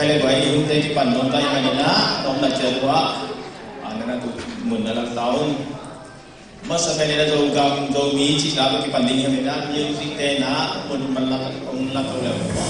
khai le bai yung te ki pan don tai ma na dom la che wa ana tu mun na la taun masa khai le do gam do mi chi la ki pan ding he na music te na mun man la ong la to le wa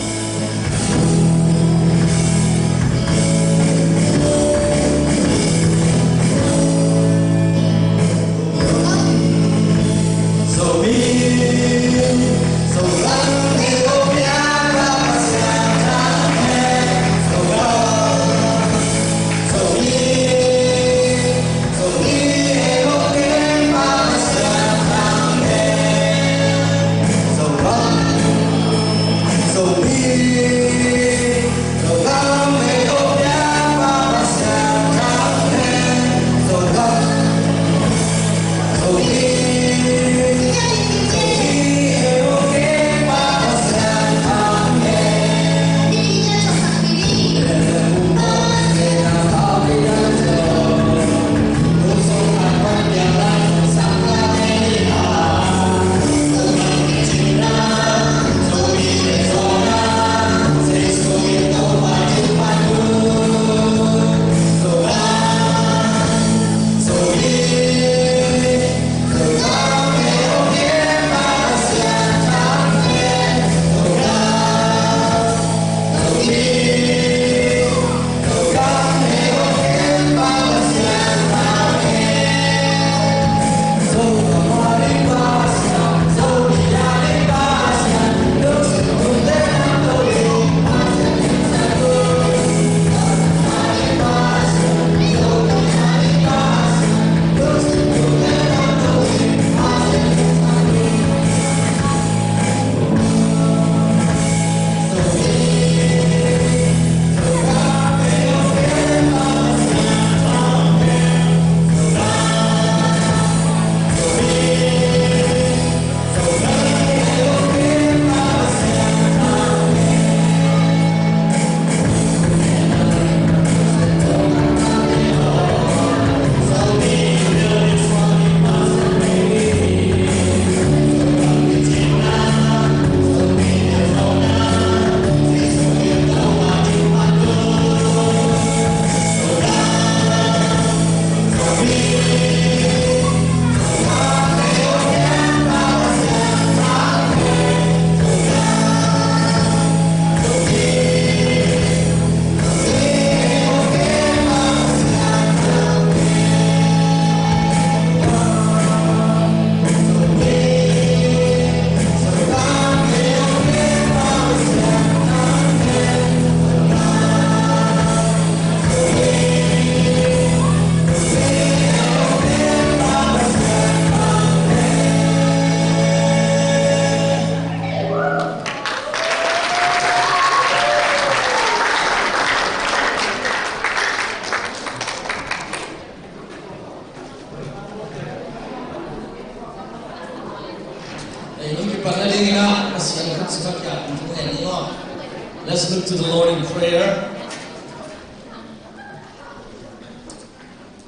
Let's look to the Lord in prayer.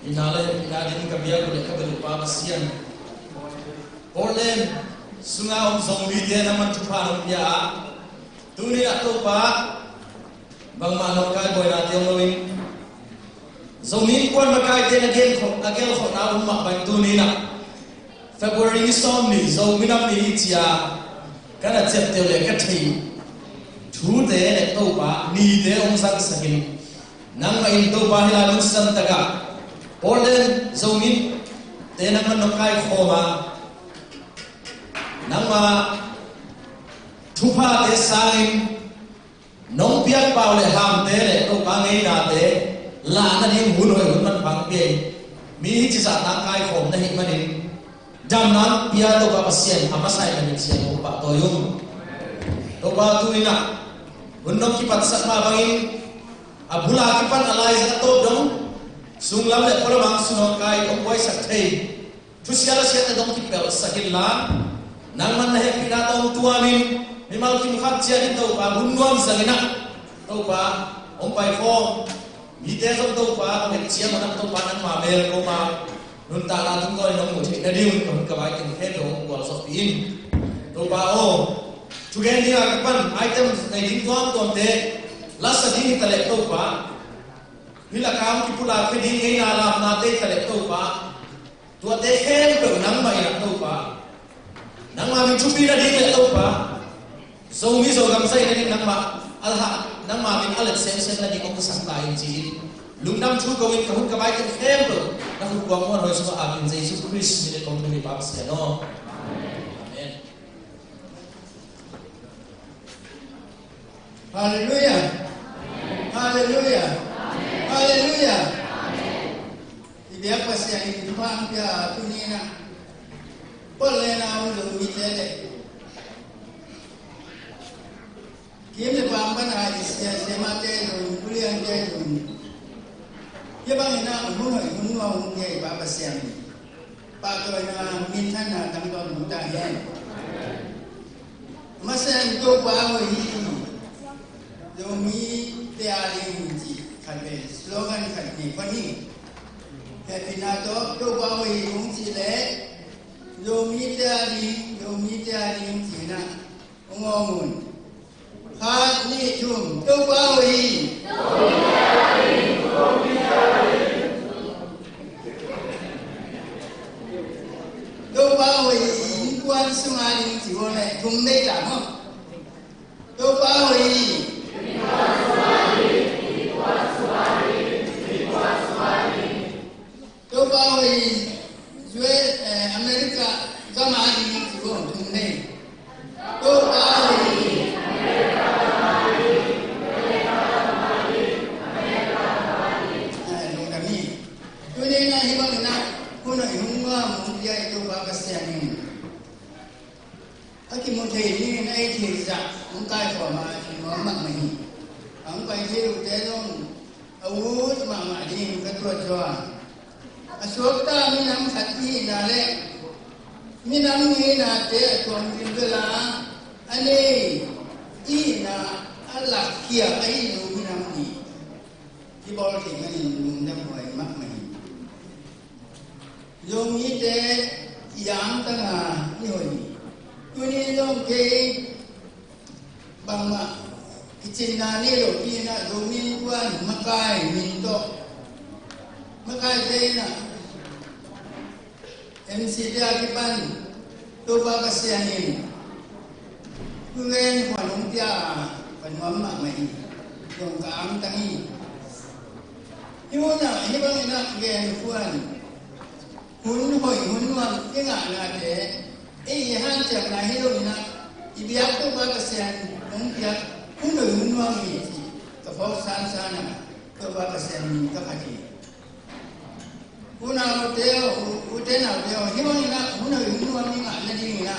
Inadin kabiya ko lekabelu pabasian. Orlen sungaon zombi dia naman tupanon dia. Tuni ato pa bang manokay boy natin lawin. Zombi kuan makay din agel ko na umakbay tuni na. February somni zombi nam ni tia kana chepte le kathi. Thu de le to pa ni de ong sang sakin. Nang main to pa hila nung santaga. Orlen zombi de naman nokay khoma. Nang ma thupa de sain nong piak pau le ham de le to pa ngai na de la na ni hun hoi hun man bang pe mi chi sa ta kai khom na hi manin jam nan pia to pa pasien amasai na ni sian pa to yung to ba tu ina unok ki pat sa ma bangin abula ki pan alai sa to dong sung lam le pora mang sunok kai ong boy sa thei tu siala siat dong ki pel sakin la nang man na he pina to tuamin mi mal ki mukhat chia ni to pa bunwam sangina to pa ong pai phong mi te so to pa ko chia ma to pa nang ma bel ko ma nun ta la tung ko nong mu thei na diu ko ka bai tin he do ko so pin to pa o tu gen ni ak pan item nei ding tuam tom te lasa di talek to pa hila kam ki pula ke di ngai na lam na te talek to pa tu te hem to nang mai na to pa nang ma min chupi na di talek to pa so mi so gam sai ni nang ma alha nang ma min alet sem sem na di ko sang tai chi lung nam chu ko win ka hun ka bai te hem to na hu kwang mon hoi so amin Jesus Christ ni ko ni pa se no amen. Hallelujah. Hallelujah. Hallelujah. Dia pasti yang itu pang dia punya na. Boleh na ulu mitele. Kim le pang mana isia semate ulu kuliah dia ulu. Dia bang na ulu dia bapa siang. Pak kau na minta na tangkap muda hen. Masa itu bawa ini. Yomi tiaring ji khabe slogan khani pani happy na to bawi ung ji le yomi tiaring ji na ngomun ha ni chum to bawi in quan sungai ji wo le thum dei la mo to bawi tôi bảo vì dưới America có mà gì chỉ có một thùng này tôi bảo vì nông nghiệp tôi nên là hy vọng là cô này không muốn dạy tôi bảo cái xe này ở cái môn thầy như này thì dạ không cai phò mà thì nó mặc mình không phải theo thế luôn ấu mà đi cái tuột rồi Aswakta minam hati nale minam ni na te tuam indela ane ina ala kia ai no minam ni di bol ti ngani lum dam hoi mak mai yom ni te yang tanga ni hoi tu ni yom ke bang ma kicin na ni lo ti na do min kwan makai min to makai te na MC dia kipan tu ba kasianin kulen kwanong dia panwam ma mai dong ka am tangi iwona ni bang ina gen kuan hun hoi hun wan ke nga na de e han cha na hi lo na ibiak tu ba kasian dong dia hun hoi hun wan ni ka phok san sana tu ba kasian ka phati una teo utena teo hiwang na una yunu ni ma na di na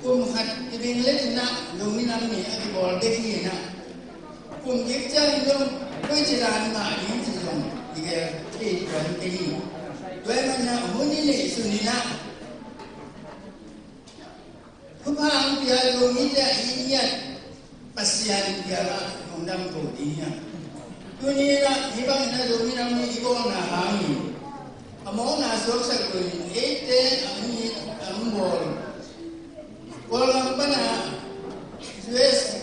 kum khat ibing let na lumina ni aki bol de ki na kum yek cha ndom koi chiran ma ni chi jong dige ti kwan ti twe man na huni ni suni na kupang pia lumita inya pasian dia la undam ko dinya dunia hibang na domi namni ibo na hangi amo na sok sa kun ete ami ambol kolam pana jues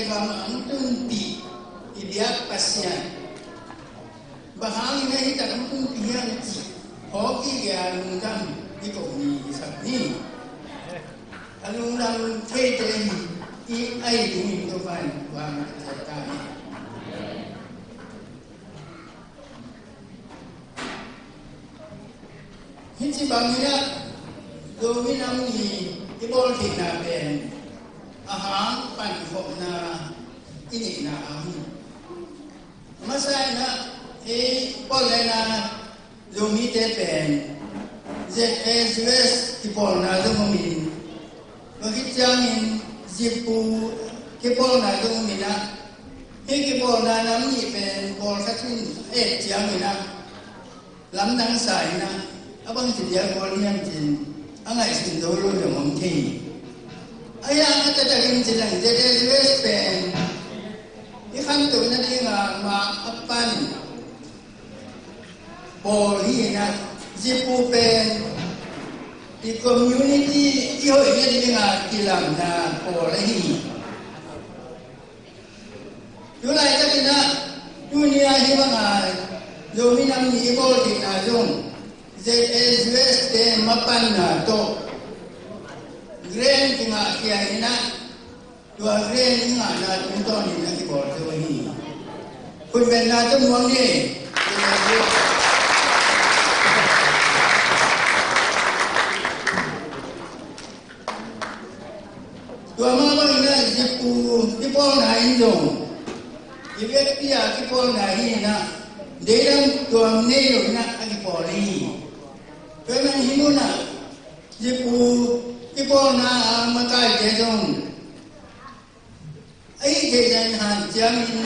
gam antunti ibiak pasyan bahangi na hita antunti yang ti hoki ga lungam iko ni sabni alungam tete i ai ni to fan wa ta Hinci bangina domi namni ibol tina ben ahang pan fok na ini na ahi masai na pole na domi te ben ZSWS kipol na domi bakit jangin zipu kipol na domi na kipol na namni ben pol katun jangin na lam nang sai na abang tidak boleh jin, angai sendiri yang mungkin. Ayah kata dari jelang jadi Western, ikan tu nanti ma apan, boleh nak zipu pen di community iyo ini dengan kilam na boleh. Yo lai ta kina dunia hi banga zomi nam ni ibol ti na zong ZSUS te mapan na to grain kinga kia ina dua grain inga na tunto ni na ibol to hi kun ben na to muang ni dua mama ina jipu ibol na injong ibet pia ibol na hi na Dalam tuan ni nak lagi poli. Kerana himu nak jipu jipu na makai jejong. Ai jejan han jamin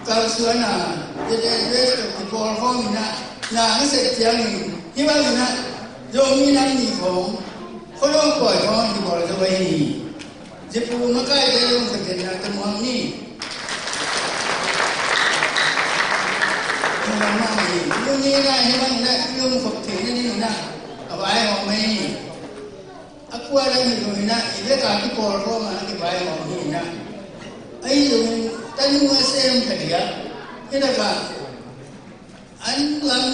kau suana jejan west jipu form na ngasih jamin. Hiba na jomi na ni form. Kalau kau form jipu tu ini jipu makai jejong kerana temuan ni. Yung nila hibang na yung fakti na nila na abay mo may ako alam nyo na ibe ka ki porko ma ki bay mo na ay yung tanong sa yung kadiya ina ba an lang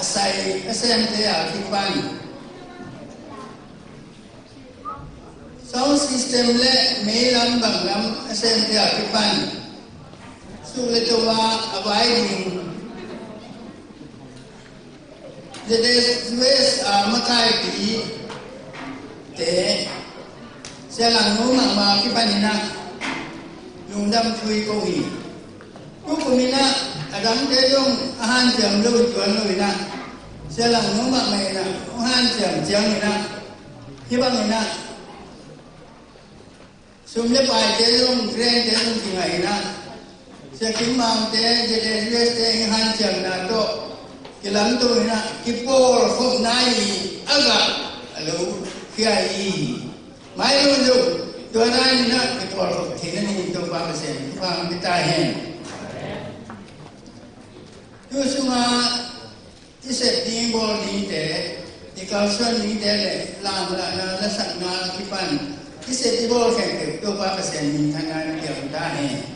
asay te ki pan sound system le may lam bang lam asay te ki pan sulit wa abay din jadi West makai pi te selang rumah ma kipanina nundam kui koi kumina adam te yung ahan jam lu tuan lu ina selang rumah mai na ahan jam ina hibang ina sumle pai te yung grand te yung tingai ina sekim mam te jadi West te ahan jam na to Kilam tu na kipol kop nai aga alu kiai mai lu tu nai na kipol kop thina ni tu pa sen pa kita hen tu suma ise ding bol ni te ikal suan ni te le lam la sak na kipan ise di bol ken tu pa sen ni thana ni ta hen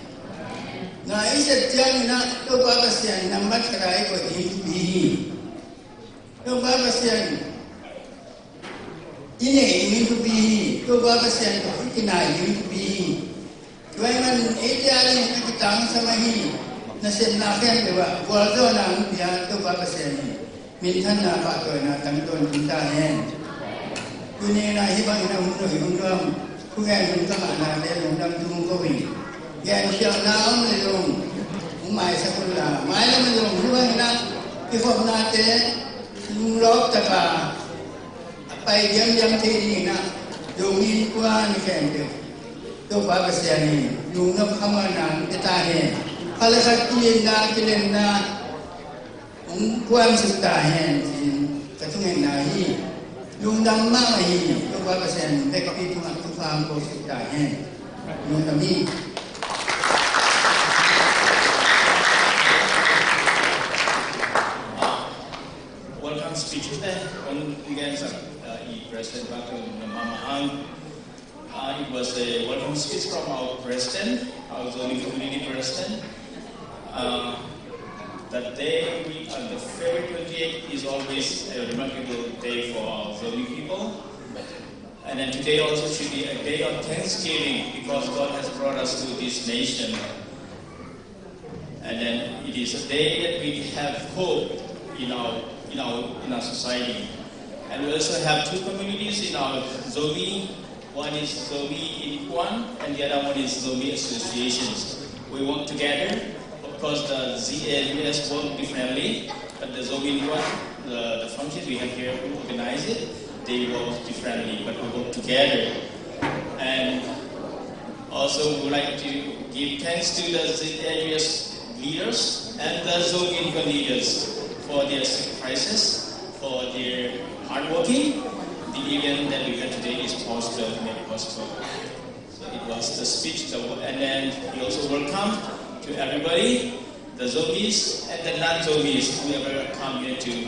na isa tiang na to baba sian nambat karai ko bi to baba sian ine ini to bi to baba sian ko kina ini to bi doi man ideali kitang samahi na sen na ken de wa wal do na dia to baba sian min than na ba to na tang ton kita hen kuni na hi ba ina hun do ku ga hun ka na le lu dam tu ko wi Yang siang naon lelong umay sa kula may naman yung huwag na ifog natin yung loob taka apay diyam tini na dungin kwa ni kende to babas yan yung napakaman detahe kalasak kilin na kuwang sutahin katungin na yung damma mahi to babas yan may kapitong at tufang ko sutahin yung kami speech again, President Dr. Mama Ang. It was a welcome speech from our president, our zoning community president. That day, the February 28th is always a remarkable day for our zoning people. And then today also should be a day of thanksgiving because God has brought us to this nation. And then it is a day that we have hope in our society. And we also have two communities in our Zomi. One is Zomi in Kwan, and the other one is Zomi Associations. We work together. Of course, the ZLUS work differently, but the Zomi in Kwan, the functions we have here, we organize it, they work differently, but we work together. And also, we would like to give thanks to the ZLUS leaders and the Zomi in Kwan leaders for their sacrifices, for their hard working. The event that we had today is made possible. So it was the speech, and then we also welcome to everybody, the Zomis and the non-Zomis, whoever come here to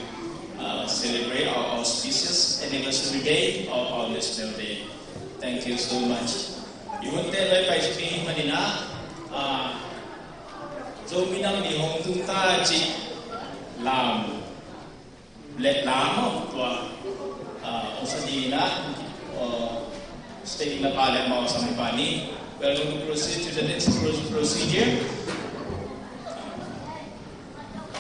celebrate our auspicious anniversary day or our National Day. Thank you so much. You want to like by speaking Manila, Dâu mi năm thì hồng chúng ta chỉ làm lệ làm của ông sa đi na state na pala mga samipani. We're going to proceed to the next procedure.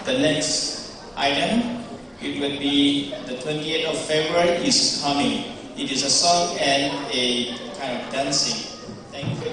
The next item, it will be the 28th of February is coming. It is a song and a kind of dancing. Thank you.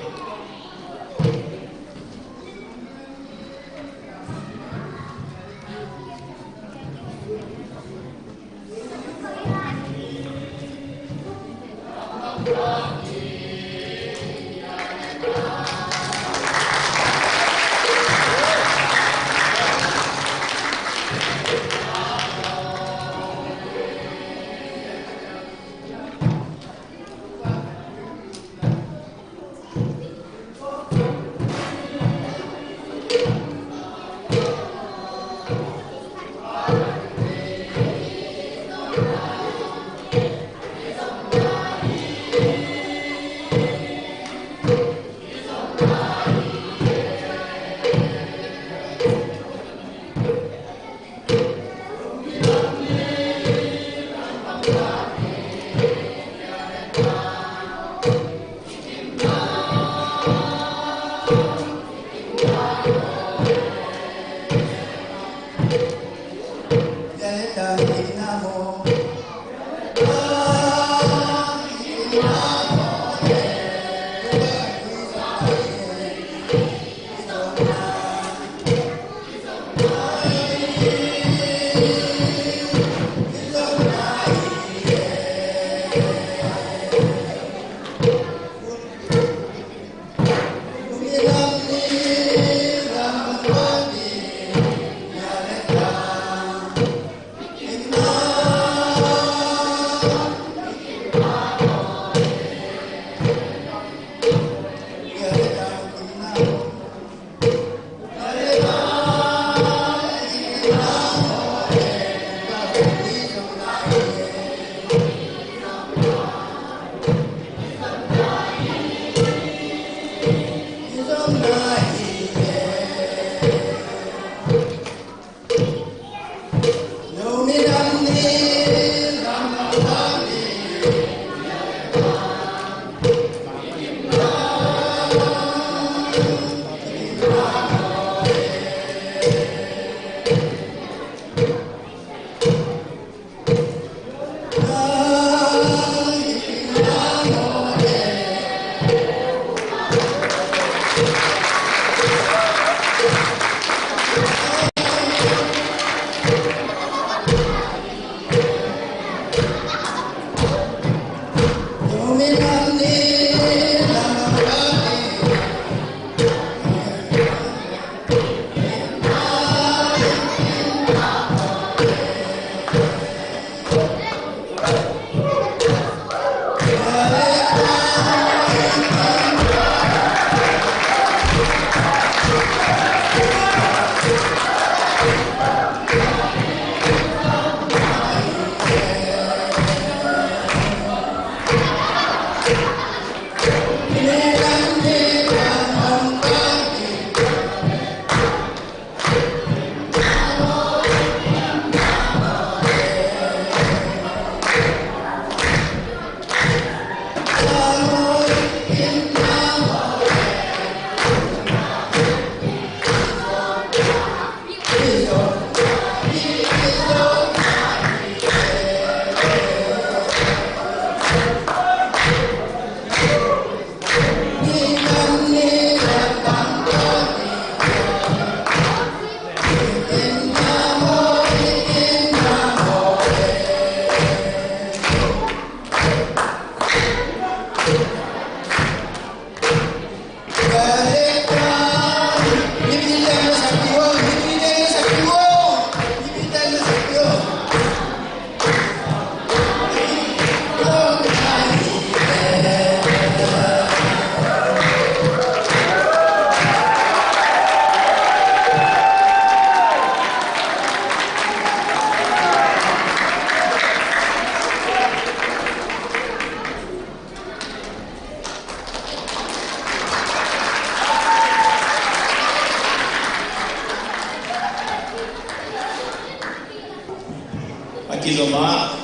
Loma,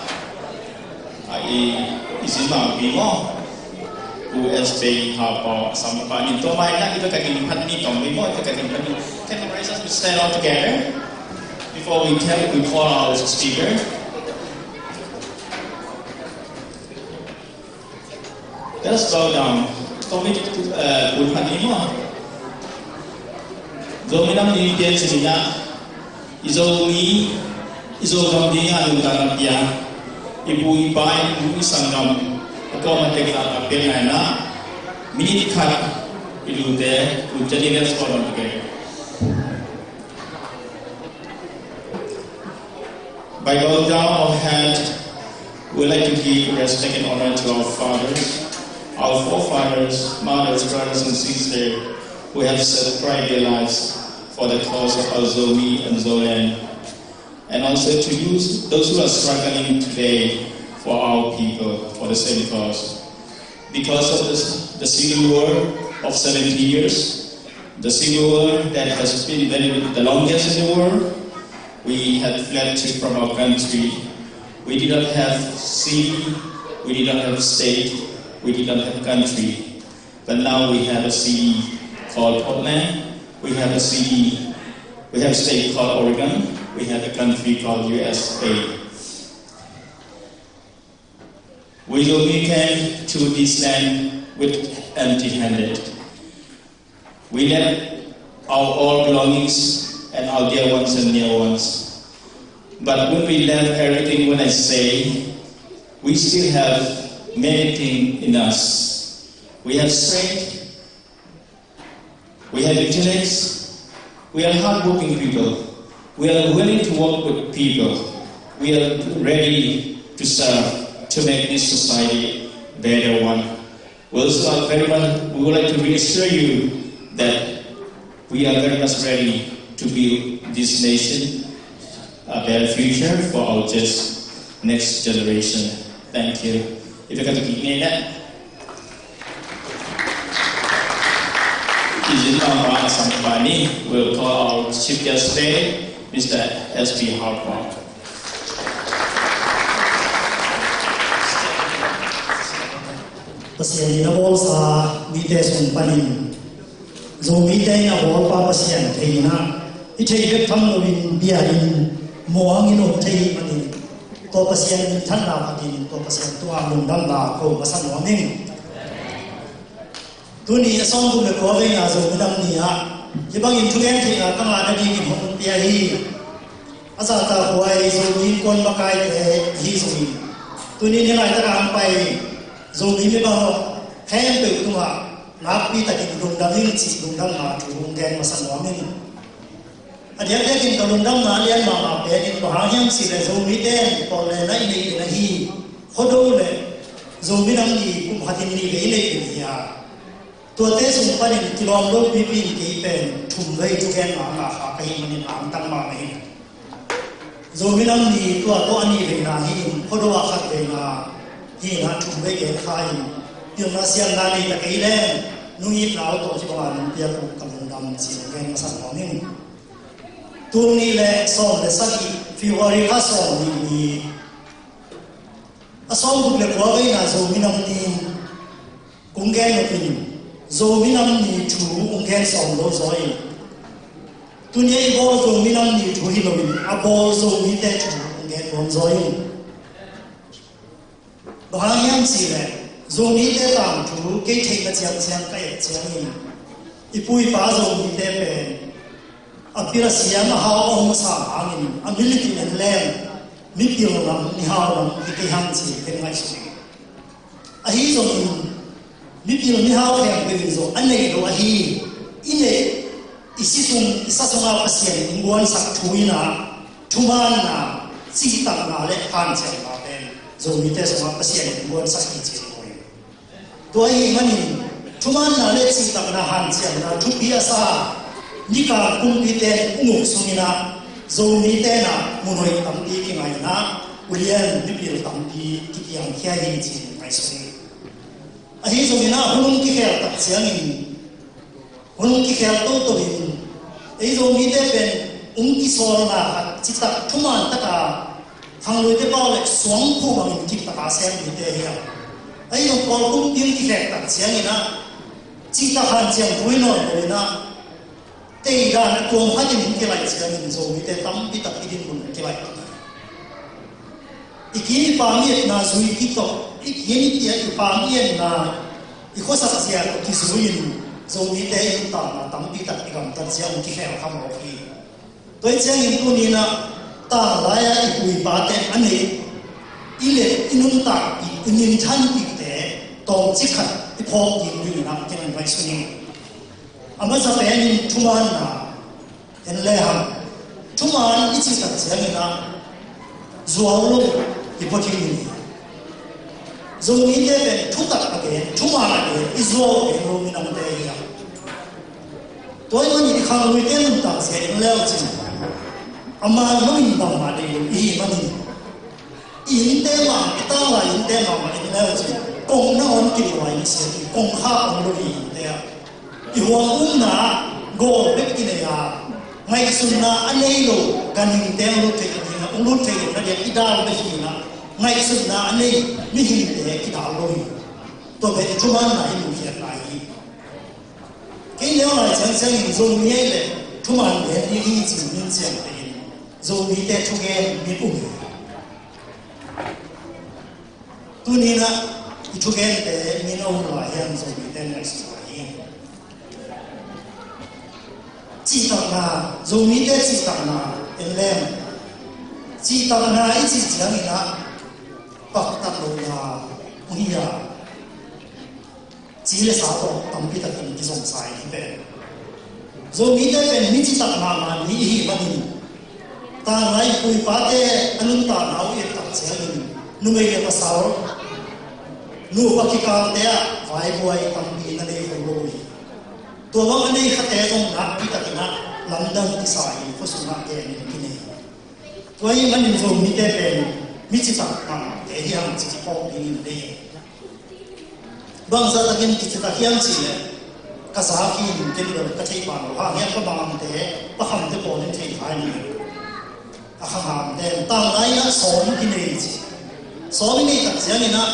Isima Bimo, USB Harpo, Sampa, into my night, you can Patni, Tomimo, can the races we stand all together before we call our speaker. Let us bow down. Tommy, good Patnimo. Dominam Indian Semina, Izomi, Izogam, Anugarapia, Ibu Ibai, Ibu Sangam, a common technical Penana, Minute Cut, Ilu there, with Janinas for them together. By bowing down our head, we would like to give respect and honor to our fathers, our forefathers, mothers, brothers, and sisters who have sacrificed their lives for the cause of our Zomi and Zolan, and also to use those who are struggling today for our people, for the same cause. Because of the civil war of 70 years, the civil war that has been the longest in the world, we had fled from our country. We did not have city, we did not have state, we did not have country. But now we have a city called Portland, we have a city, we have a state called Oregon, we have a country called USA. We only came to this land with empty-handed. We left our all belongings and our dear ones and near ones. But when we left everything, when I say, we still have many things in us. We have strength, we have vigilance, we are hardworking people, we are willing to work with people, we are ready to serve, to make this society a better one. We would like to reassure you that we are very much ready to build this nation a better future for our just next generation. Thank you. If you can begin that. We'll call our Chief Guest today, Mr. S.P. Harpo. Pasien na bol sa mite sun panin zo mite na bol pa pasien theina ithei bek tham no bin biarin moang ino thei mani to pasien than na patin to pasien to a lum dam da ko masan no ning tuni song bu le ko ve na zo dam ni ha ye bang in thugen thei na tang la da di ki hon pia hi asa ta huai zo min kon ma kai the hi zo ni tuni ni lai ta ram pai zo mi me ba hem pe tu ma na pi ta ki dum dam hin chi dum dam na tu dum gen ma san wa min a dia dia kin ka dum dam na lian ma ma pe ni ba ha hyam si le zo mi den ko le nai ni na hi khodo le zo mi nam ni kum hatin ni ge le ni ya to te sum pa ni kilom lo pi pi ki pen thum lei tu gen ma na ha kai man ni am tang ma ni zo mi nam ni to ani ve na hi khodo wa khat ve na hi na thum ve ge khai yung na siang na ni ta kai le nu yi lao to chi ba ni pia ku kam dam chi ge ma san ho ni tu ni le so le sa ki February ha so ni a so bu le ko ve na zo mi nam ni kung ge no pin zo mi nam ni chu ung ge so lo zo yi tu ni bo zo mi nam ni chu hi lo ni a bo zo mi te chu ung ge bon zo yi ba ha yang si le zo mi te tam chu ke thei ka chiang chiang ka ye chiang ni ipui pa zo mi te pe a pira siam ha ong sa angin a militi en len mi pio ram ni ha ram ki te hang chi te ngai chi a hi zo mi pio ni ha hem pe zo an nei do a hi ine isi sung isa sung a pasien nguan sak thuina thuman na chi tak na le han che ma pe zo mi te sung a pasien nguan sak ki chiตัวเองมันนี่ทุกมันน่ะเล็กสิ่งต่างๆหันเสียงนะทุกปีอาสานี่ก็คุมพิเตนงุกสุนินะโจมีเตนะมุนอยตั้งปีกี่ไงนะอุเลียนดิบิลตั้งปีที่ยังแค่ยิงจีนไม่ใช่อันนี้โจมีนะหุ่นที่แค่ตัดเสียงอินหุ่นที่แค่โตโตอินไอ้โจมีเตเป็นที่สอนนะจิตตักทุกมันตะกา khang lui te bao le suang phu bang in ki ta sem ni te hi ai no kol kum ping ki hek tak chiang ina chi ta han chiang pui no le na te ga na ko ha tin ki lai chiang in zo mi te tam pi tak idin mun ki lai ikini pa mi na zui ki to ikini ti ai pa mi na i ko sa sia ki zui in zo mi te in ta na tam pi tak ikam ta chiang ki hek kham ro ki tôi chiang in tu ni na ta lai a i pui pa te ani ile inun ta i nin chan pi te tong chi khat i phok yin ni na ke nan vai suni ama sa pe ni thuman na en le ham thuman i chi ta chiang na zuaw lo i poti ni zo ni te pe thu tak ake thuman ake i zuaw e lo mi nam te ya tôi ni khang lui te nun ta se en le chi ama no in ba ma de i ma ni in te ma ta la in te ma ma in le chi kong na on ki wa in se kong ha on lo i te ya i wa na go be ki ne ya ngai sun na anei lo kan in te lo te ki na lu te na de i da be hi na ngai sun na anei mi hi te ki da lo i to be chu ma na i lu hi na i ki le la chang chang in zo mi le chu ma le ni hi chi min chen te zo mi te chu ge mi u tu ni na i chu ge te mi no la hian zo mi te na su hi chi ta na zo mi te chi ta na en lem chi ta na i chi chiang ni na pak ta lo na hi ya chi le sa to tam pi ta ki zong sai hi pe zo mi te pen mi chi ta na ma ni hi ba ni ta lai pui pa te anun ta na u ta chiang ni nu me le pa sao nu pa ki ka te a vai buai tam pi na le ho lo to wa ane khate jong na pi ta na lamdang ti sai fo su na te ni ki ne toi man ni zo mi te pen mi chi ta na te hi ang chi ko pi ni de bang sa ta kin ki ta hiang chi le ka sa ki ni ken lo ka thei pa lo ha nge pa bang te pa ham te ko ni thei hai ni a ha ham te ta lai na som ki ne chi som ni ta chiang ni na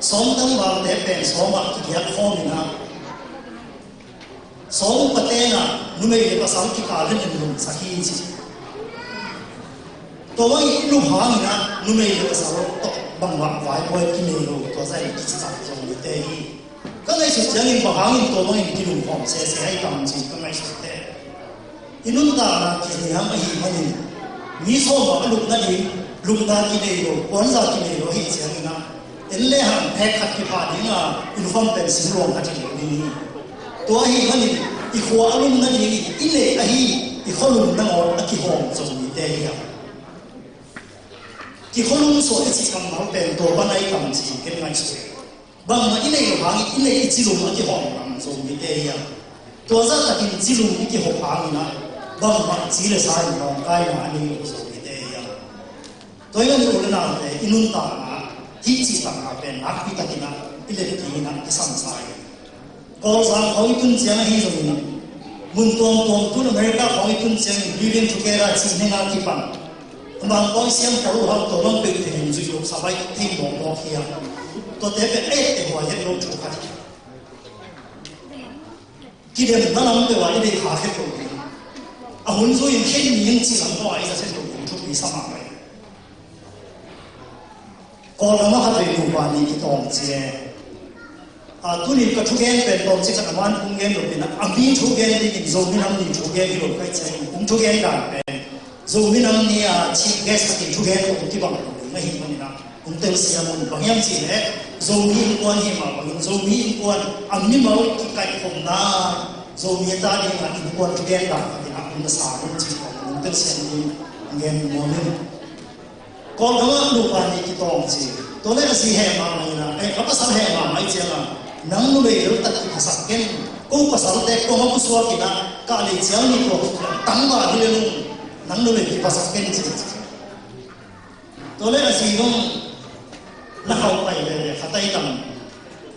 som tang ba te pen som ba ki ya kho ni na som pa te na nu me le pa sam ki ka le ni lu sa hi chi to wa i lu ha ni na nu me le pa sa ro to bang wa vai boy ki ne lo to sai ki chi sa jong ni te hi ka nei su chiang in pa hang in to wa in ki lu hom se se ai kam chi ka nei su te inun ta na ki ni ham hi ma ni mi so ma lu na ni lu na ki ne lo kon za ki ne lo hi chiang na en le ham phe khat ki pa ni na in fam pen sin ro ka chi ni to hi ma ni i khwa alum na ni i le a hi i kholum na ngor a ki hom zo ni te hi ki kholum so e chi kam na pen to ba nai kam chi ken ngai su bang ma i le lo hang i le i chi lu ma ki hom kam zo ni te hi to za ta kin chi lu ni ki ho hang na bang ma chi le sa ni long kai ma ni zo ni te hi to yo ni ul na te inun ta na hi chi ta na pen na pi ta ki na i le ki na ki sam sai ko sang khoi tun chiang hi zo ni mun tom tom tu America khoi tun chiang living together chi ne na ki pan bang ko siam ko ha to long pe te hin ju yo sa bai te mo mo khia to te pe e te ho ye lo chu ka ki de na nam pe wa ni ha he ko a hun zo yin khen ni yin chi sam ko ai sa se to chu bi sa ma mai ko la ma ha re lu ba ni ki tong che a tu ni ka thu gen pe tong che ka man kum gen lo pe na a mi thu gen ni ki zo mi nam ni thu gen ki lo kai che kum thu gen da pe zo mi nam ni a chi ges ki thu gen ko ki ba ma hi ma ni na kum te si ya mon bang yang chi le zo mi ko ni ma bang zo mi ko am ni ma ki kai khom na zo mi ta ni ma ki ko thu gen da ki na kum sa kum chi ko kum te si ni gen mo ni ko ga lu pa ni ki tong chi to le si he ma ni na e ka pa sa he ma mai che na nang nu le ro ta ki sa ken ko pa sa te ko ma ku so ki na ka le chiang ni ko tang ba di le nang nu le ki pa sa ken chi to le si gong na hau pai le khatai tam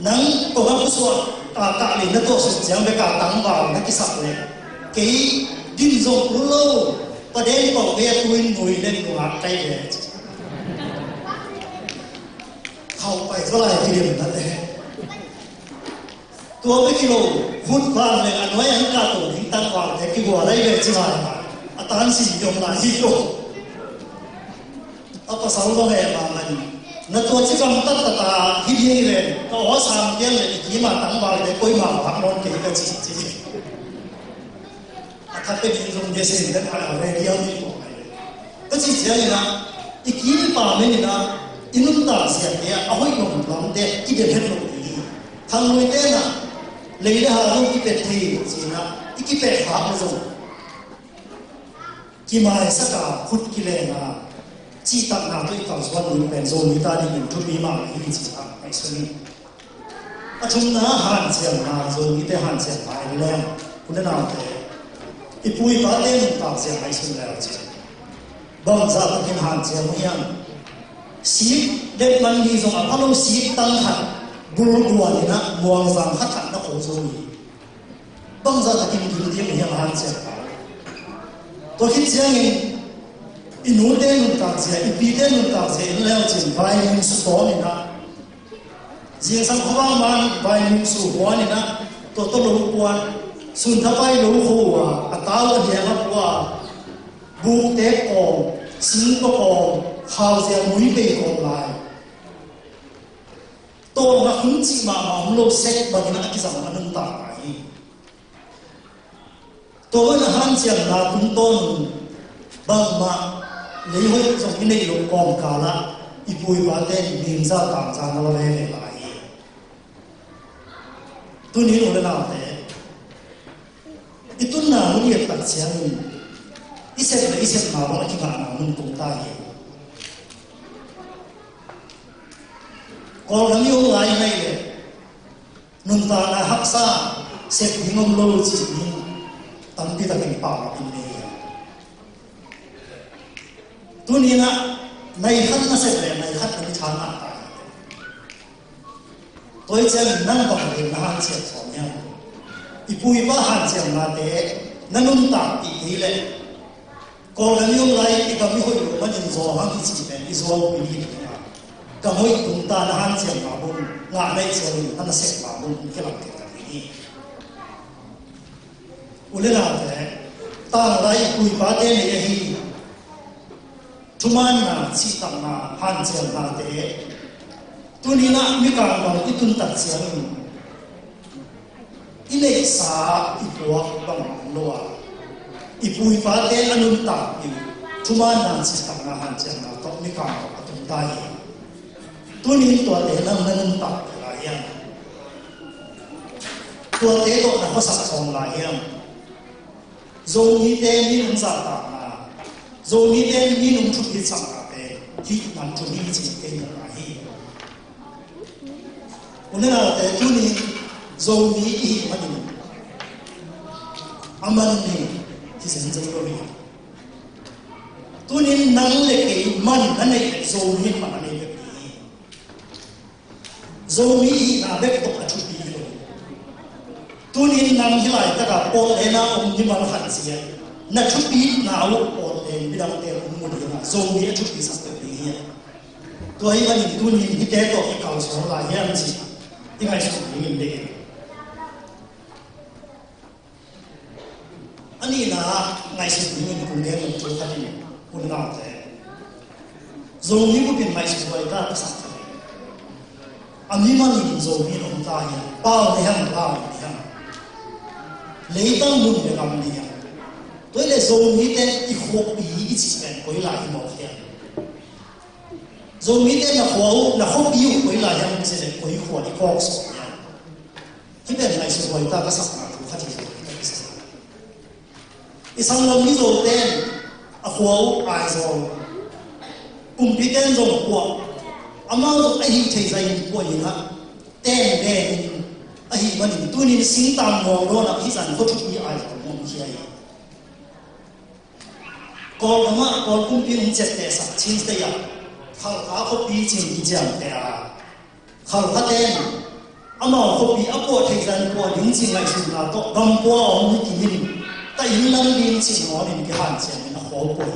nang ko ma ku so ka le na to su chiang be ka tang ba na ki sa le ke din zo lu lo pa den ko be tuin mui le ko ha kai le เข้าไปก็ไล่ที่เดียวนั่นเองตัวไม่กิโลฟุตฟังเลยอันไว้อันกาตัวทิ้งตั้งวางแต่กี่หัวไรเลยจีไรมาอัตราสิ่งยงหลายที่โลเอาภาษาเราเนี่ยมามันนั่นตัวที่กำตัดตาที่ดีเลยก็ว่าสามเดือนเลยกี่มาตั้งวางแต่คุยมาพักนอนเกี่ยวกับจีจีถ้าเป็นที่ตรงเดียร์กันอะไรเดียวนี่บอกเลยก็จีจีนี่นะอีกกี่ป่าไม่นี่นะอินุตตาเสียเนี่ยเอาไว้ลงลำเด็กที่เดินให้ลงนี้ทางนู้นเนี่ยนะเลยนะฮะลูกที่เป็นที่จีนะอีกที่เป็นหาไม่ส่งกี่มาสักการพุทธกิเลนะจีตักนาตัวอีกคำสวรรค์เป็นโซนิตาดีอยู่ทุกปีมาอีกจีตักไอ้ส่วนนี้อาชุมนะหันเสียงนาโซนิเตหันเสียงไปแล้วคุณน่าเอาแต่อีปุยบ้านเล่นตากเสียงไอ้ส่วนแล้วจีบางจากที่หันเสียงไม่ยังสีเด็กมันมีสองพันธุ์สีตั้งหันบุรุษวันนี้นะมองสังขัดขันนักโขโซนีบางจากที่มันที่มันยังหันเสียงตัวคิดเสียงเองอินูเดนุตักเสียอีปีเดนุตักเสียแล้วจริงไปมุสโตนี่นะเสียงสังขวางมันไปมุสุหัวนี่นะตัวต้นลูกวันสุนทรไปลูกหัวอัตาวเดียร์ว่าบุกเตะกองสิงก็กองข่าวเสียมุ้ยไปกองลายตัวนักหุ่นจีมาโลกเซ็ตบางนักกิจกรรมนั้นต่างไปตัวนักหันเสียงนาคุณต้นบางมาเลยให้ส่งที่ในโลกกองกาละอีปุยบาเต้นดินซาต่างจานเราเลยหลายตัวนี้เราเล่นอะไรอีตัวนั้นมันเรียกตัดเสียงอีเสร็จมาว่าที่มามันตรงใต้ก่อนนั้นยังไงไม่เลยนุ่นตาหักซาเสร็จยิ่งโลจิตยิ่งตั้งที่ตะกี้ป่าอินเดียตัวนี้นะในขั้นนั้นเสร็จเลยในขั้นนั้นชาหน้าตายตัวเจ้านั่งบอกเองนะฮันเสียสองอย่างอีปุยบ้าฮันเสียมาเตะนั่นนุ่นตาอีกทีเลยก่อนนั้นยังไงอีกก็ไม่ค่อยรู้มันยังโซ่ฮันที่จีเป็นอีโซ่ปีนี้ก็ไม่ตุ้มตาหน้าฮันเสียมาบุญงานได้เสียเลยนั่นเสร็จมาบุญแค่หลังเกิดแบบนี้อุเลนาเตะตั้งไรปุยบ้าเตะเนี่ยฮีทุกมันนะชีตังนะฮันเสียมาเตะตัวนี้นะมีการมองที่ตุนตัดเสียงอิเลสาอีพวกบางนัวอีปุยฟ้าเตอนุนตัดอยู่ทุกมันนะชีตังนะฮันเสียมาต้องมีการมองตุนตายตัวนี้ตัวเตนั่งนุนตัดหลายอย่างตัวเตตัวนั้นเขาสักสองหลายอย่างโซนี้เตนี่นุ่งสัตตานะโซนี้เตนี่นุ่งชุดที่สังกัดเตที่มันชุดนี้จริงเตนี่หลายวันนั้นแต่ตัวนี้โซนี้อีมันนี่อามันนี่ที่เส้นใจเราเนี่ยตัวนี้นั่งเล็กมันนั่นเองโซนี้มันนั่นเองโซนี้น่าเบ็ดตกชุดนี้เลยตัวนี้นั่งที่ไหนแต่กับโอเลน่าองค์ที่มันหันเสียนั่นชุดนี้น่าลูกโอเลนไม่ได้เตะองค์มือเดียวนะโซนี้ชุดนี้สักตัวนี้ตัวนี้มันตัวนี้ที่เตะตกที่เขาสอนหลายอย่างจริงที่ไงสุดยิ่งเด็กอันนี้นะไงสุดยิ่งคุณเลี้ยงมันตัวท่านนี่คุณน่าแต่โซนี้ก็เป็นไงสุดไว้ได้สักตัวอันนี้มันยิ่งโซนี้ลงตายเป้าในห้างเป้าในห้างเลยต้องมุ่งไปทำเนี่ยตัวเลยโซนี้เต้นอีกหกปีอีกสิบเป็นคนหลายหมดเลยโซนี้เต้นนะหัวนะหกปีอยู่คนหลายยังไม่ใช่เลยคนหัวที่กอกสองอย่างที่เป็นไงสุดไว้ได้ก็สักมาถูกขัดที่สุดอีสังลมที่โซเต้นหัวไอโซกลุ่มที่เต้นโซหัวอามาไอ้หิ้งใช้ใจหัวอย่างนั้นเต้นเด่นไอ้หิ้งมันตัวนี้สิ่งต่างมองโดนอ่ะที่สันก็ชุดมีไอโซมองที่ไอ้ก่อนอามาก่อนกลุ่มที่มันเจ็บแต่สักชิ้นเดียวเขาเขาปีจริงที่จะแต่เขาเต้นอามาเขาปีอัปโปที่สันปวดจริงๆไอ้สุดละก็กำปวดไม่กินแต่ยิ่งนั่งดินสิ่งหัวดินที่หันเสียงนะหัวปวด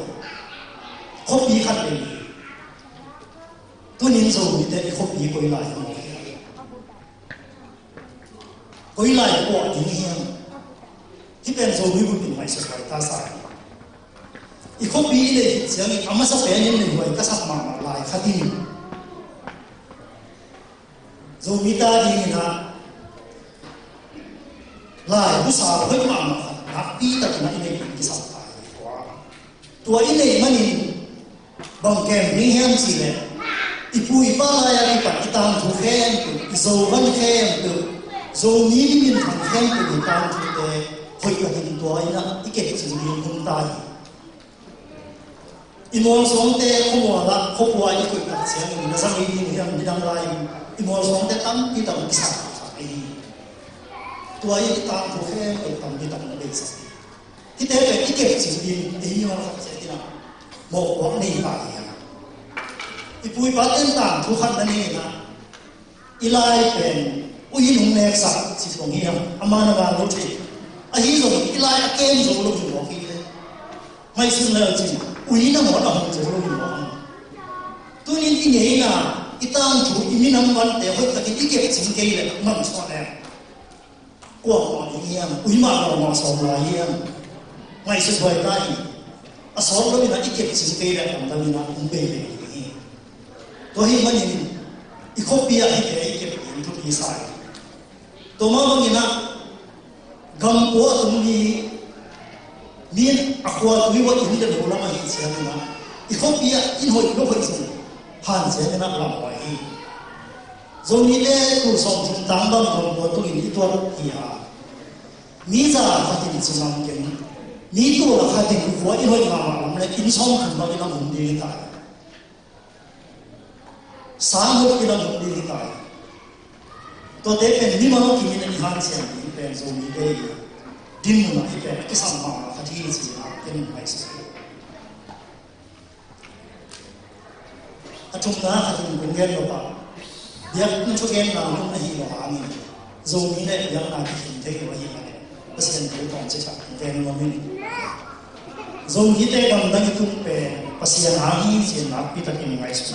เขาปีขัดเลยตัว tunin zo mi te khopi koi lai mo koi lai ko ding hiam ki pen zo mi bu pin mai sa ta sa i khopi le chiang ama sa pen ni hoi ka sa ma lai khatin zo mi ta ding na lai bu sa hoi ma na pi ta na ni ki sa ta kwa tua ini mani bang kem ni hiam si le ipui pa la ya ki pa itam thu khem tu zo van khem tu zo ni min thang khem tu ni tam tu te hoi ka hin to ina ike chi ni hun ta imol song te khomo la khopwa ni ko ka chen ni na sang ni hiam ni dang lai imol song te tam ki tam ki sa ai tua i tam thu khem tu tam ki tam na be sa ki te be ike chi ni ni ma sa se ti na mo ko ni ba ya ipui paten tang thu khat na ni na ilai pen ui nung nek sa chi song hiam amana ba lo thi a hi zo ilai a kem zo lo ni mo ki le mai sin la chi ui na mo na hong zo lo ni mo tu ni ti nei na itang thu i mi nam wan te hoi ta ki ti ke chin ke le mam so na kwa ma ni hiam ui ma lo ma so la hiam mai sin hoi ta hi a so lo ni na ti ke chin ke le tam ta ni na um be le to hi mani i khopia hi ke ke in tu hi sai to ma bang ina gam ko tum ni min akwa tu wa in de bola ma hi sia na i khopia in hoi lo hoi sin han se na la wa hi zo ni le tu som thum tang bang ko tu in tu hi ha ni za fatin sunam ke ni tu la fatin ko in hoi ma ma le in som kan ba ina mun ni ta sáng hôm kia là một đi tại tôi thấy bên đi mà nó kỹ năng hàng xem thì bên dùng đi đây đi mà thì bên cái sản phẩm là phát triển gì là cái mình phải sử dụng chúng ta phát triển công nghệ đó bạn việc những chỗ game nào cũng là gì đó hàng này dùng đi đây việc nào thì hình thế cái gì này bác sĩ cũng còn chưa chắc về mà mình dùng đi đây bằng đang tung về bác sĩ hàng gì là bị tất cả những cái sự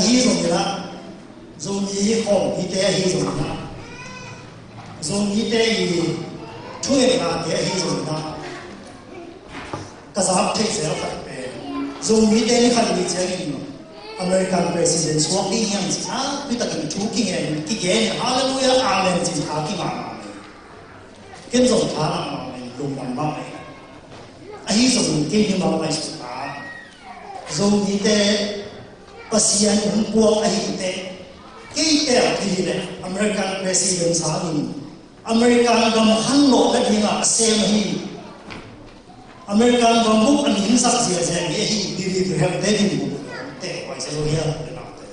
hi zong la zong yi khom hi te hi zong la zong yi te yi thuê na te hi zong la ka za thei se fa pe zong yi te ni khan ni chang American president swak ni yang chi na pi ta kan thu ki nge ki ge hallelujah amen chi ha ki ma ken zong tha na ma lung man ma hi zong ke ni ma mai su ta zong yi te pasian umpuak ahite kite akile American president sahin American gam hanlo la dinga sem hi American gam buk an hin sak sia sia ye hi dili to have they din te kwai se lo ya na te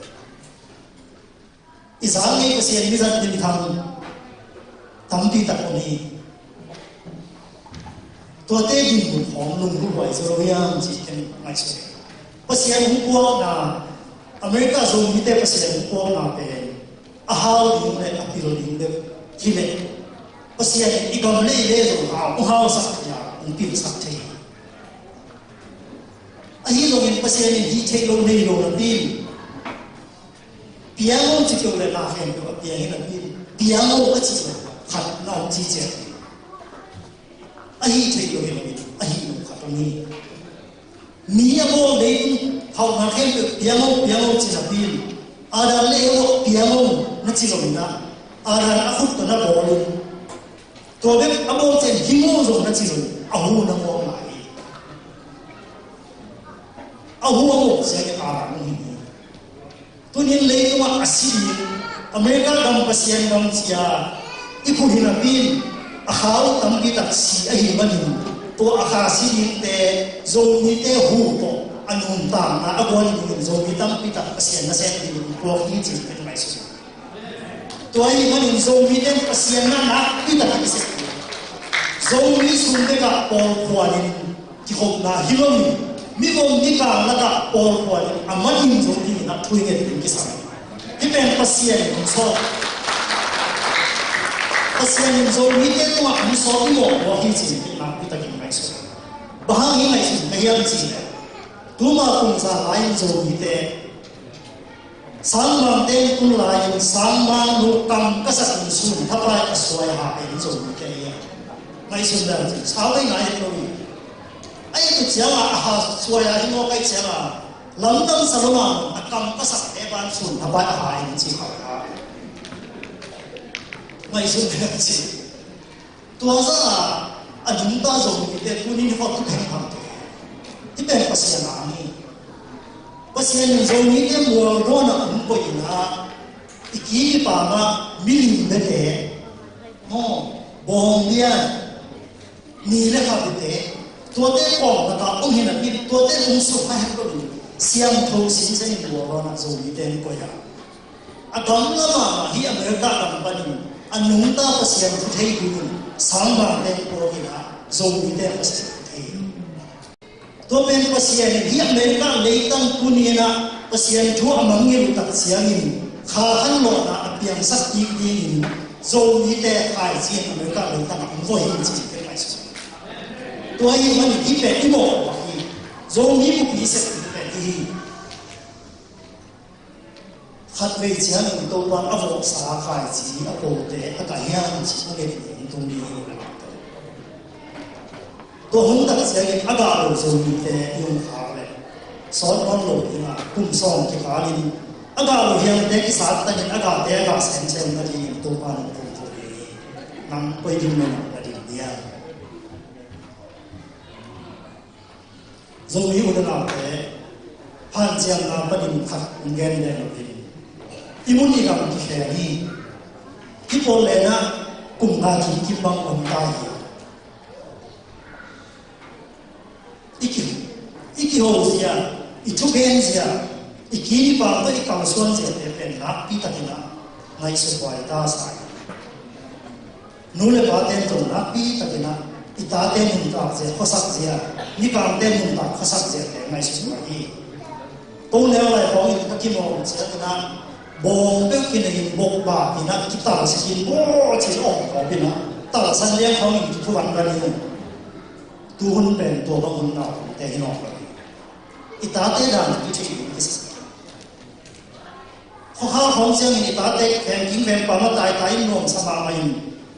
izangi pasian ni zat din thang tamti ta ko ni to te din bu hom lung bu kwai se lo ya chi ken mai se pasian umpuak na America zong mi te pasien ko na pe a hao ding le a pilo ding de ki le pasien I gam le le zo hao sa ya un pil sa te a hi lo ni pasien hi te lo ne lo na pil piano chi ko le na hen ko piano na pil piano a chi khat na chi che a hi te lo ni a hi lo khat ni ni a mo le hậu mà khen được piano chỉ là pin, ada leo piano nó chỉ là mình ada phút nó bỏ luôn, tôi biết amo trên himo rồi nó chỉ là ahu nó bỏ lại, ahu amo sẽ cái ada nó hình, tôi nhìn lấy cái mà asili, America gam pasien gam sia, ipu hina pin, ahau tampi taksi ahi manin, tôi akasi te zoni te hu to. Anum tam na agwan din zo bitam pita pasien na sen din ko ki chi pen mai su to ai man zo mi den pasien na pita na ki se zo mi sun de ka por kwalin ki hop na hilom mi bom ni ka la ka por kwalin amatin zo din na thui nge din ki sa ki pen pasien so pasien zo mi den ma mi so mo ko ki chi na pita ki mai su bahang hi mai su na yam chi tuma kum sa lain zo ite sang mang ten kum lain sang mang lu kam kasak sun thapai aswai ha en zo ite ya mai sun da sao ai ngai lo ni ai tu chiang a ha swai a ngo kai chiang a lam tam saloma akam kasak e ban sun thapai ha en chi ha mai sun da chi tua za a jung ta zo ite tu ni ho tu thang phang ti ben pasian ani pasian zo ni ke mo ro na um ko ina iki pa ma milin de te mo bong dia ni le ha te to te ko na ta ong hina pi to te ong su ha ha ko ni siam tho sin se ni mo ro na zo ni te ko ya a dom na ma hi america company anung ta pasian thu thei ku sang ba te ko ni na zo ni te pasian to ben pasian hi america leitan kunina pasian thu amangil tak siangin kha han lo na apiang sak ti ti ni zo ni te khai chi america leitan ang vo hin chi ke mai so to ai man ki pe ti mo hi zo ni bu pi se ti pe ti khat ve chiang to ban avo sa khai chi apo te aka hian chi ke ni to ni to hung tak siang aga lo zo ni te yung kha le son on lo ina kum song ki kha ni aga lo hiang te ki sa ta ni aga te aga sen chen na ni to pan to to ni nam poi din na na di dia zo ni u da na te pan chiang na pa din khat ngen de lo ni imun ni gam ki khe ni ki po le na kum na ki bang on ta hi iki ho sia itu gen sia iki pa to ikam suan sia te pen na pi ta dina ngai se kwai ta sai nule pa ten to na pi ta dina ita te mun ta se khosak sia ni kam te mun ta khosak sia te ngai se kwai to ne lai ko ta ki mo sia ta bong pe ki ne bok ba ki na ki ta se ki bo chi ong ko pi na ta san liang ko ni tu wan ba ni tu hun pen to ba hun na te hi no itate dan ki chi is kho ha hong siang ni itate pen king pen pa ma tai tai nom sa ba mai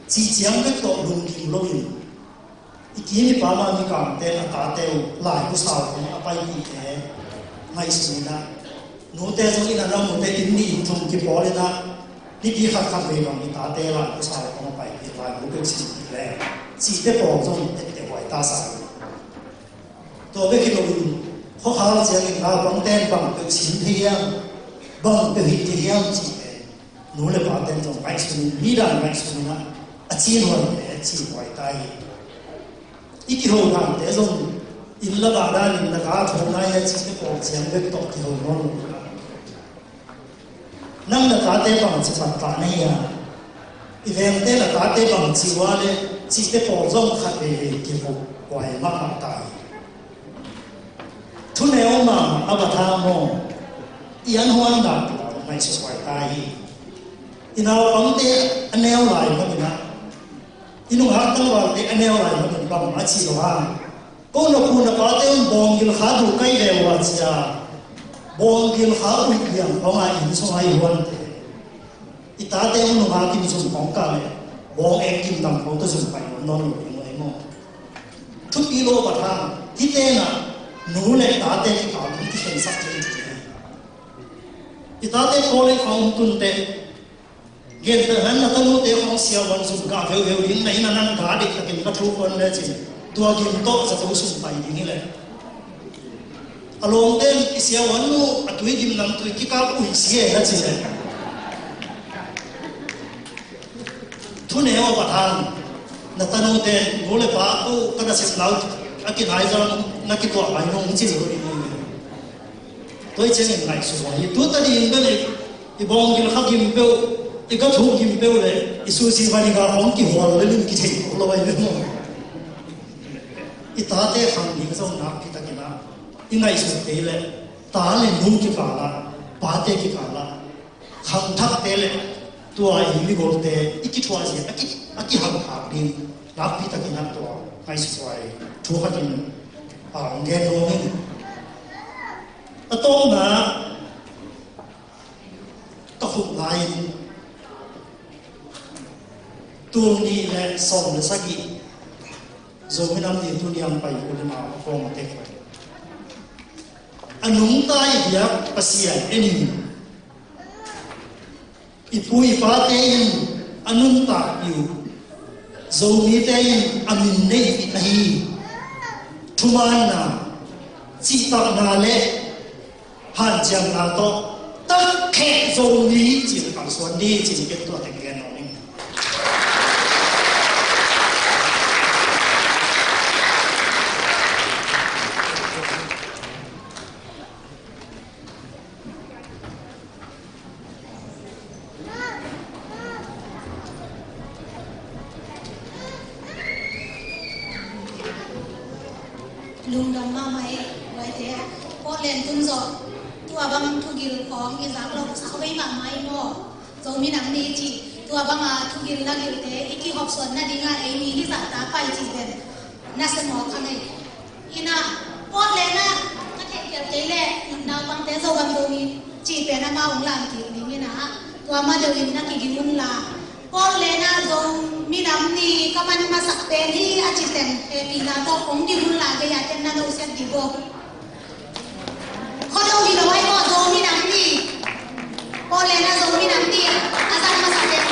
chi chiang ke to lung ki lo yin iki ni pa ma ni kam te na ta te lai ku sa ko a pai ki te mai si na no te zo ina na mo te in ni chung ki po le na ni ki kha kha ve ma ni ta te la ku sa ko ma pai ki lai ku ke si le si te po zo te te wai ta sa to be ki lo yin khó khăn sẽ là nào bằng tên bằng cái xin thiêng bằng cái hình thiêng chỉ để nỗ lực bảo tên trong bách xuân mỹ đàn bách xuân á chi hoàn để chi hoài tay ít cái hồ làm để dùng in là bà đa in là cả thôn này chỉ cái bộ chiang biết tộc cái hồ ngon năng là cả tên bằng chỉ phật cả này à event tên là cả tên bằng chỉ qua đấy chỉ cái bộ dùng khát về cái hồ hoài mắc mắc tay thu neo mà avatar mo ian hoan da mai se kwai tai inao pang te aneo lai ma na inu ha tang wa te aneo lai ma ba ma chi lo ha ko no ku na pa te on bong gil kha du kai le wa cha bong gil kha u yang pa ma in so ai hoan te ita te on no ha kim sum pong ka le bong ek kim tam ko to sum pai no no mo thu pi lo ba tha ki te na nụ lệ ta tê cái cảm cái hiện sắc trên cái ta tê cô lấy không tuân tê hiện tại hắn là ta nụ tê không siêu văn sum cả phiêu phiêu đến này là năng cả đi cái cái thu con đấy chứ tua kim to sẽ thu sum bài đi như này along tên cái siêu văn nụ à tuổi kim năm tuổi cái cao ui xìa hết chứ thu neo vào thang là ta nụ tê nụ lệ ba tu ta đã xếp lâu cái này giờ nó cái tuổi này nó không chịu được tôi chỉ là ngày số này tôi ta đi bên này cái bong cái khắc kim bêu cái cái thủ kim bêu này cái số xí vào đi cái hỏng cái hoa lên cái thầy nó vậy đấy mà cái ta thế hàng đi cái nắp cái ta cái nắp cái ngày số thế này ta lên nung cái cả là ba thế cái cả là hàng thắc thế này tôi ai đi gọi thế cái thua gì cái hàng hàng đi nắp cái ta cái nắp tôi ngày số này thu khắc kim nghe nói Atong na kahuk lain tuang ni le som le sagi zo minam ni tu niam pai ulama ko mate ko anung tai biak pasian eni ipui fa te in anung ta yu zo mi te in amin nei nahi thumana chi ta na le han jam na to tất khe zo mi chỉ là bằng xuân đi chỉ biết tôi thành cái nói lùng đồng ma máy vậy thế có lên tung giọt tua băng thu gil phong cái giá lộc sáu mấy mà máy nó rồi mình nắm đi chị tua băng thu gil là gil thế iki học xuân na đi ngay ấy mi giá ta phải chị đến na sẽ mò khăn này ina có lên na cái thể kiểu thế lệ nào băng thế rồi băng rồi chị bé na mau làm thì mình na tua mà đều in na kỳ gil là có lên na rồi mình nắm đi các bạn mà sắc bé đi à chị đến thì là to cũng gil là cái nhà trên na đâu sẽ đi vô khó đâu đi đâu ai có dấu mi nắm đi có lên là dấu mi nắm đi à sao mà sao thế